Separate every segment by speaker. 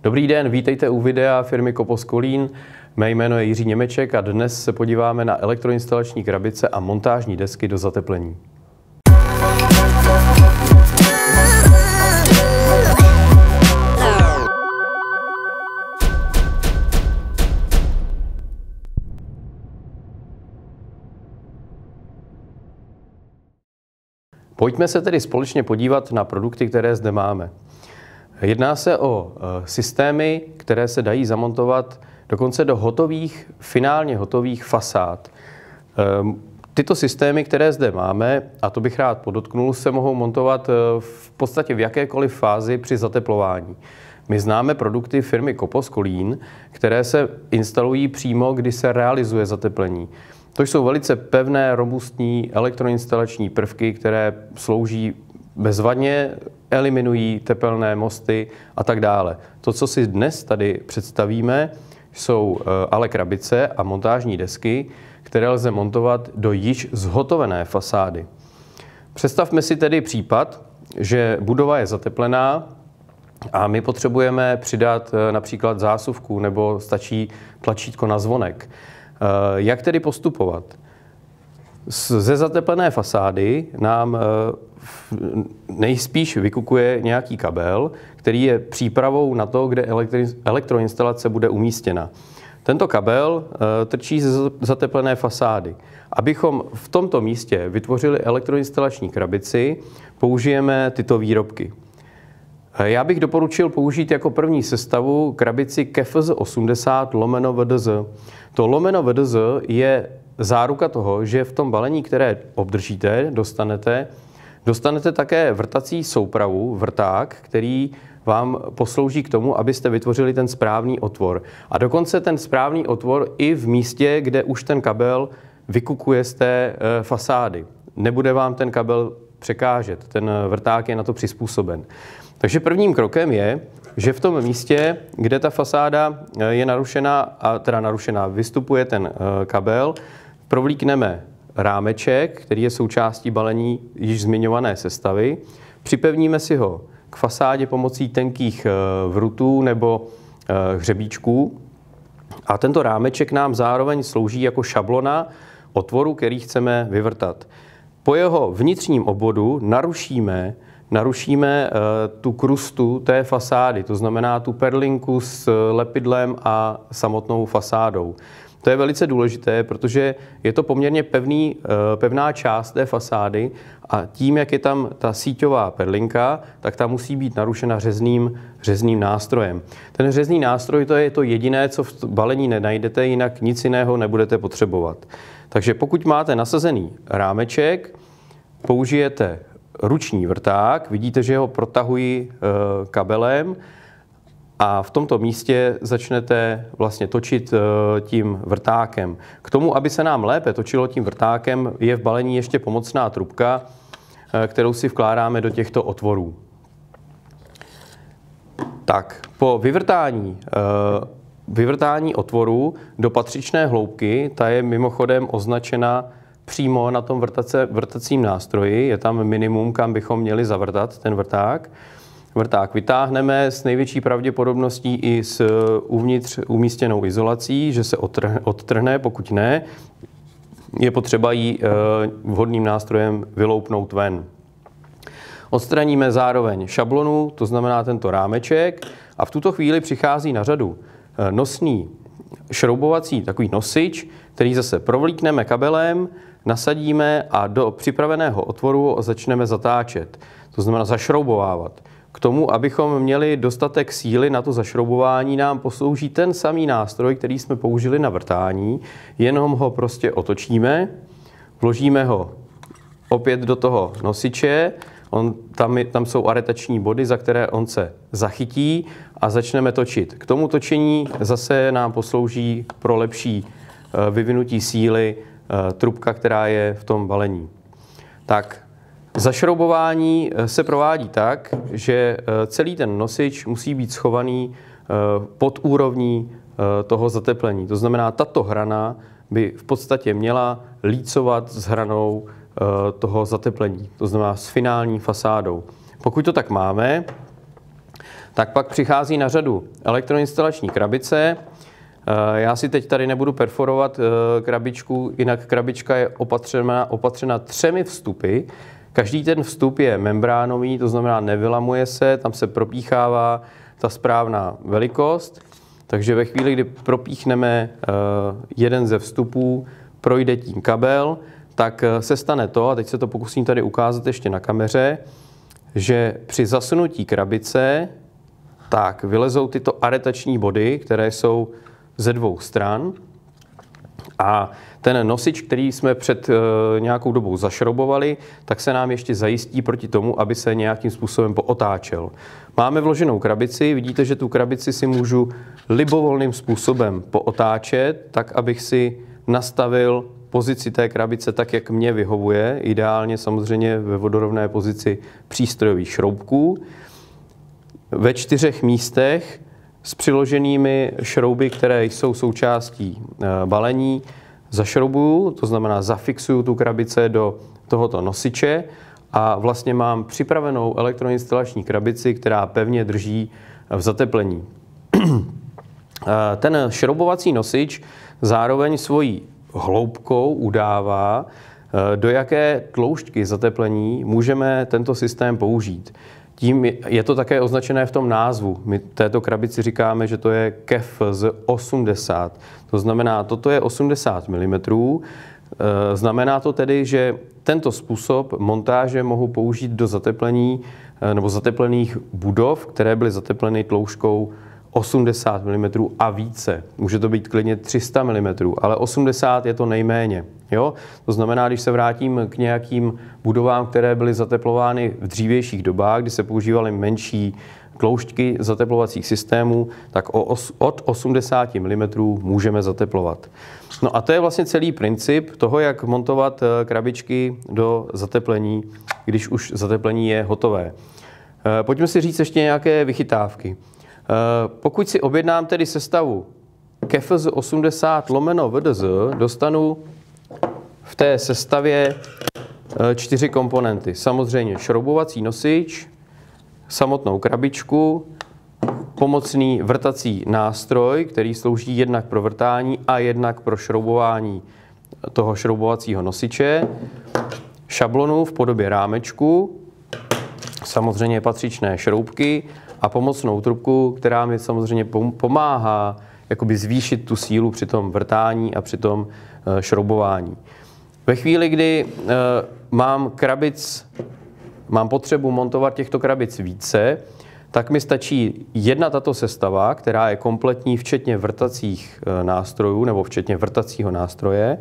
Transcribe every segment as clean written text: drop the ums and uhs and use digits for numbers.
Speaker 1: Dobrý den, vítejte u videa firmy Kopos Kolín. Mé jméno je Jiří Němeček a dnes se podíváme na elektroinstalační krabice a montážní desky do zateplení. Pojďme se tedy společně podívat na produkty, které zde máme. Jedná se o systémy, které se dají zamontovat dokonce do finálně hotových fasád. Tyto systémy, které zde máme, a to bych rád podotknul, se mohou montovat v podstatě v jakékoliv fázi při zateplování. My známe produkty firmy Kopos Kolín, které se instalují přímo, kdy se realizuje zateplení. To jsou velice pevné, robustní elektroinstalační prvky, které slouží bezvadně, eliminují tepelné mosty a tak dále. To, co si dnes tady představíme, jsou ale krabice a montážní desky, které lze montovat do již zhotovené fasády. Představme si tedy případ, že budova je zateplená a my potřebujeme přidat například zásuvku nebo stačí tlačítko na zvonek. Jak tedy postupovat? Ze zateplené fasády nám nejspíš vykukuje nějaký kabel, který je přípravou na to, kde elektroinstalace bude umístěna. Tento kabel trčí ze zateplené fasády. Abychom v tomto místě vytvořili elektroinstalační krabici, použijeme tyto výrobky. Já bych doporučil použít jako první sestavu krabici KEFZ 80/VDZ. To /VDZ je záruka toho, že v tom balení, které obdržíte, dostanete také vrtací soupravu, vrták, který vám poslouží k tomu, abyste vytvořili ten správný otvor. A dokonce ten správný otvor i v místě, kde už ten kabel vykukuje z té fasády. Nebude vám ten kabel překážet, ten vrták je na to přizpůsoben. Takže prvním krokem je, že v tom místě, kde ta fasáda je narušená, vystupuje ten kabel, provlíkneme rámeček, který je součástí balení již zmiňované sestavy, připevníme si ho k fasádě pomocí tenkých vrutů nebo hřebíčků a tento rámeček nám zároveň slouží jako šablona otvoru, který chceme vyvrtat. Po jeho vnitřním obvodu narušíme tu krustu té fasády, to znamená tu perlinku s lepidlem a samotnou fasádou. To je velice důležité, protože je to poměrně pevná část té fasády a tím, jak je tam ta síťová perlinka, tak ta musí být narušena řezným nástrojem. Ten řezný nástroj to je to jediné, co v balení nenajdete, jinak nic jiného nebudete potřebovat. Takže pokud máte nasazený rámeček, použijete ruční vrták, vidíte, že ho protahuji kabelem a v tomto místě začnete vlastně točit tím vrtákem. K tomu, aby se nám lépe točilo tím vrtákem, je v balení ještě pomocná trubka, kterou si vkládáme do těchto otvorů. Tak, po vyvrtání otvoru do patřičné hloubky, ta je mimochodem označena přímo na tom vrtacím nástroji, je tam minimum, kam bychom měli zavrtat ten vrták. Vrták vytáhneme s největší pravděpodobností i s uvnitř umístěnou izolací, že se odtrhne, pokud ne, je potřeba ji vhodným nástrojem vyloupnout ven. Odstraníme zároveň šablonu, to znamená tento rámeček, a v tuto chvíli přichází na řadu nosný šroubovací takový nosič, který zase provlíkneme kabelem, nasadíme a do připraveného otvoru začneme zatáčet, to znamená zašroubovávat. K tomu, abychom měli dostatek síly na to zašroubování, nám poslouží ten samý nástroj, který jsme použili na vrtání, jenom ho prostě otočíme, vložíme ho opět do toho nosiče, tam jsou aretační body, za které on se zachytí a začneme točit. K tomu točení zase nám poslouží pro lepší vyvinutí síly trubka, která je v tom balení. Tak, zašroubování se provádí tak, že celý ten nosič musí být schovaný pod úrovní toho zateplení. To znamená, tato hrana by v podstatě měla lícovat s hranou toho zateplení, to znamená s finální fasádou. Pokud to tak máme, Tak pak přichází na řadu elektroinstalační krabice. Já si teď tady nebudu perforovat krabičku, jinak krabička je opatřena 3 vstupy. Každý ten vstup je membránový, to znamená nevylamuje se, tam se propíchává ta správná velikost. Takže ve chvíli, kdy propíchneme jeden ze vstupů, projde tím kabel, tak se stane to, a teď se to pokusím tady ukázat ještě na kameře, že při zasunutí krabice tak vylezou tyto aretační body, které jsou ze 2 stran. A ten nosič, který jsme před nějakou dobou zašroubovali, tak se nám ještě zajistí proti tomu, aby se nějakým způsobem pootáčel. Máme vloženou krabici, vidíte, že tu krabici si můžu libovolným způsobem pootáčet, tak abych si nastavil pozici té krabice tak, jak mě vyhovuje, ideálně samozřejmě ve vodorovné pozici přístrojových šroubků. Ve 4 místech s přiloženými šrouby, které jsou součástí balení, zašroubuju, to znamená zafixuju tu krabice do tohoto nosiče a vlastně mám připravenou elektroinstalační krabici, která pevně drží v zateplení. Ten šroubovací nosič zároveň svojí hloubkou udává, do jaké tloušťky zateplení můžeme tento systém použít. Tím je to také označené v tom názvu. My této krabici říkáme, že to je KEFZ 80. To znamená, toto je 80 mm. Znamená to tedy, že tento způsob montáže mohu použít do zateplení nebo zateplených budov, které byly zatepleny tloušťkou 80 mm a více. Může to být klidně 300 mm, ale 80 je to nejméně. Jo? To znamená, když se vrátím k nějakým budovám, které byly zateplovány v dřívějších dobách, kdy se používaly menší tloušťky zateplovacích systémů, tak od 80 mm můžeme zateplovat. No a to je vlastně celý princip toho, jak montovat krabičky do zateplení, když už zateplení je hotové. Pojďme si říct ještě nějaké vychytávky. Pokud si objednám tedy sestavu KEFZ 80 lomeno VDZ, dostanu v té sestavě 4 komponenty. Samozřejmě šroubovací nosič, samotnou krabičku, pomocný vrtací nástroj, který slouží jednak pro vrtání a jednak pro šroubování toho šroubovacího nosiče, šablonu v podobě rámečku, samozřejmě patřičné šroubky a pomocnou trubku, která mi samozřejmě pomáhá jakoby zvýšit tu sílu při tom vrtání a při tom šroubování. Ve chvíli, kdy mám potřebu montovat těchto krabic více, tak mi stačí jedna tato sestava, která je kompletní, včetně vrtacích nástrojů nebo včetně vrtacího nástroje.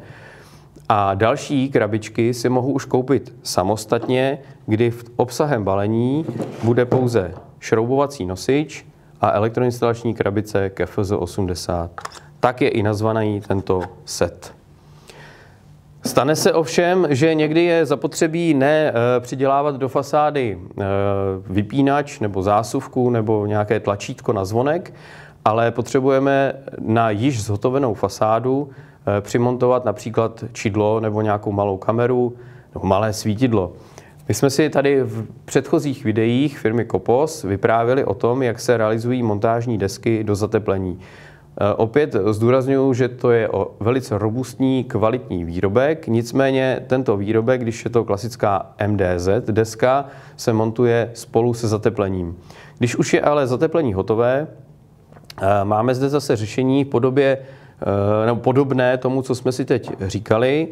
Speaker 1: A další krabičky si mohu už koupit samostatně, kdy v obsahem balení bude pouze šroubovací nosič a elektroinstalační krabice KEFZ 80. Tak je i nazvaný tento set. Stane se ovšem, že někdy je zapotřebí ne přidělávat do fasády vypínač nebo zásuvku nebo nějaké tlačítko na zvonek, ale potřebujeme na již zhotovenou fasádu přimontovat například čidlo nebo nějakou malou kameru nebo malé svítidlo. My jsme si tady v předchozích videích firmy Kopos vyprávěli o tom, jak se realizují montážní desky do zateplení. Opět zdůrazňuji, že to je velice robustní, kvalitní výrobek, nicméně tento výrobek, když je to klasická MDZ deska, se montuje spolu se zateplením. Když už je ale zateplení hotové, máme zde zase řešení v podobě nebo podobné tomu, co jsme si teď říkali.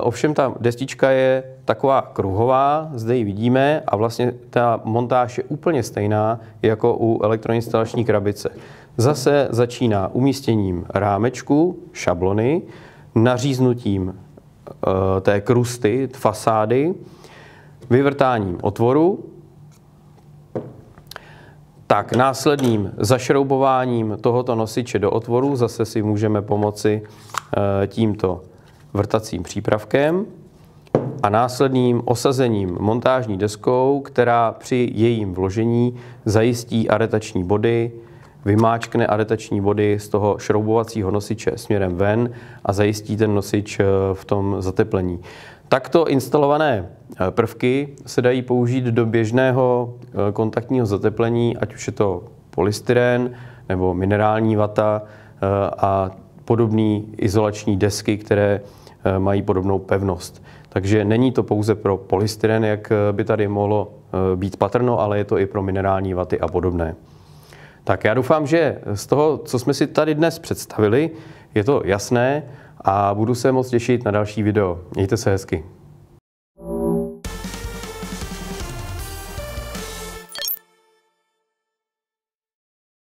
Speaker 1: Ovšem ta destička je taková kruhová, zde ji vidíme a vlastně ta montáž je úplně stejná jako u elektroinstalační krabice. Zase začíná umístěním rámečku, šablony, naříznutím té krusty, fasády, vyvrtáním otvoru, tak následným zašroubováním tohoto nosiče do otvoru zase si můžeme pomoci tímto vrtacím přípravkem a následným osazením montážní deskou, která při jejím vložení zajistí aretační body, vymáčkne aretační body z toho šroubovacího nosiče směrem ven a zajistí ten nosič v tom zateplení. Takto instalované prvky se dají použít do běžného kontaktního zateplení, ať už je to polystyren nebo minerální vata a podobné izolační desky, které mají podobnou pevnost. Takže není to pouze pro polystyren, jak by tady mohlo být patrno, ale je to i pro minerální vaty a podobné. Tak já doufám, že z toho, co jsme si tady dnes představili, je to jasné a budu se moc těšit na další video. Mějte se hezky.